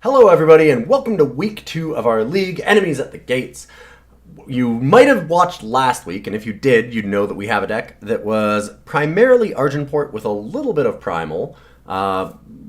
Hello everybody and welcome to week 2 of our league, Enemies at the Gates. You might have watched last week, and if you did, you'd know that we have a deck that was primarily Argenport with a little bit of Primal.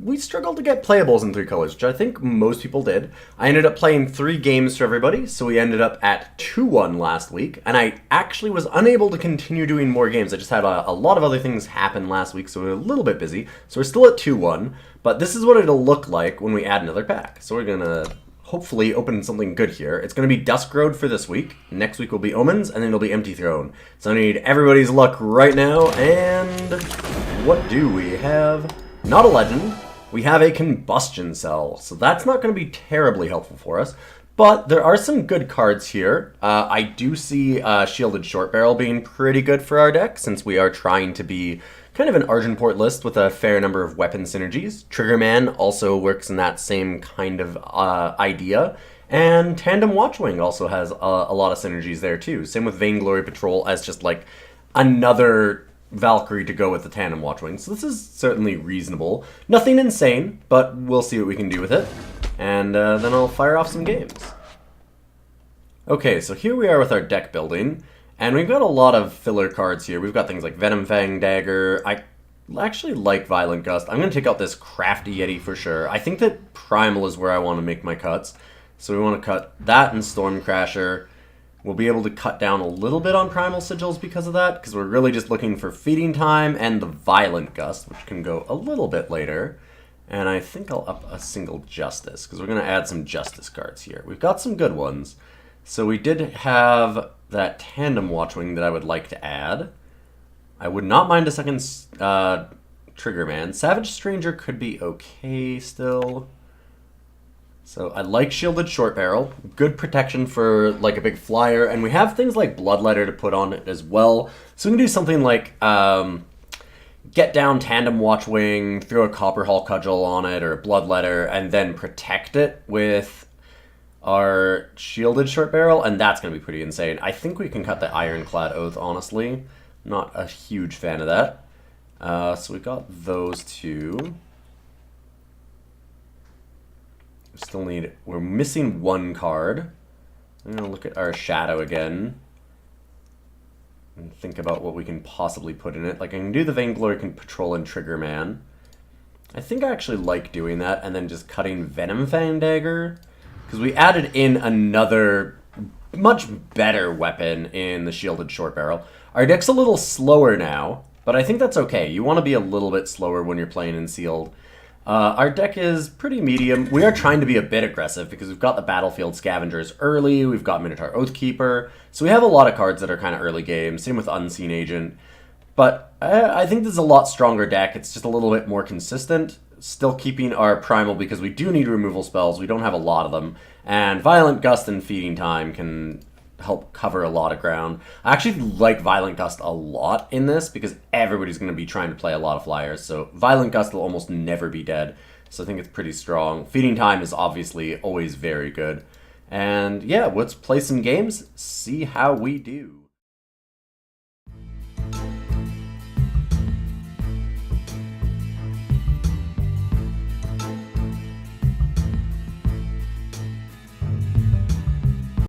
We struggled to get playables in 3 colors, which I think most people did. I ended up playing 3 games for everybody, so we ended up at 2-1 last week, and I actually was unable to continue doing more games. I just had a lot of other things happen last week, so we were a little bit busy. So we're still at 2-1, but this is what it'll look like when we add another pack. So we're gonna hopefully open something good here. It's going to be Dusk Road for this week. Next week will be Omens, and then it'll be Empty Throne. So I need everybody's luck right now, and what do we have? Not a legend. We have a Combustion Cell, so that's not going to be terribly helpful for us. But there are some good cards here. I do see Shielded Short Barrel being pretty good for our deck, since we are trying to be kind of an Argenport list with a fair number of weapon synergies. Triggerman also works in that same kind of idea. And Tandem Watchwing also has a lot of synergies there too. Same with Vainglory Patrol as just like another Valkyrie to go with the Tandem Watchwing. So this is certainly reasonable. Nothing insane, but we'll see what we can do with it. And then I'll fire off some games. Okay, so here we are with our deck building. And we've got a lot of filler cards here. We've got things like Venom Fang Dagger. I actually like Violent Gust. I'm going to take out this Crafty Yeti for sure. I think that Primal is where I want to make my cuts. So we want to cut that and Storm Crasher. We'll be able to cut down a little bit on Primal Sigils because of that, because we're really just looking for Feeding Time and the Violent Gust, which can go a little bit later. And I think I'll up a single Justice, because we're going to add some Justice cards here. We've got some good ones. So we did have that Tandem Watchwing that I would like to add. I would not mind a second Triggerman. Savage Stranger could be okay still. So I like Shielded Short Barrel. Good protection for like a big flyer. And we have things like Bloodletter to put on it as well. So we can do something like get down Tandem Watchwing, throw a Copperhall Cudgel on it or a Bloodletter, and then protect it with our Shielded Short Barrel, and that's going to be pretty insane. I think we can cut the Ironclad Oath, honestly. Not a huge fan of that. So we got those two. We're missing one card. I'm going to look at our Shadow again and think about what we can possibly put in it. Like, I can do the Vainglory Patrol and Triggerman. I think I actually like doing that, and then just cutting Venom Fang Dagger. Because we added in another much better weapon in the Shielded Short Barrel. Our deck's a little slower now, but I think that's okay. You want to be a little bit slower when you're playing in Sealed. Our deck is pretty medium. We are trying to be a bit aggressive because we've got the Battlefield Scavengers early, we've got Minotaur Oathkeeper, so we have a lot of cards that are kind of early game. Same with Unseen Agent. But I think this is a lot stronger deck. It's just a little bit more consistent. Still keeping our Primal because we do need removal spells. We don't have a lot of them. And Violent Gust and Feeding Time can help cover a lot of ground. I actually like Violent Gust a lot in this because everybody's going to be trying to play a lot of flyers. So Violent Gust will almost never be dead. So I think it's pretty strong. Feeding Time is obviously always very good. And yeah, let's play some games, see how we do.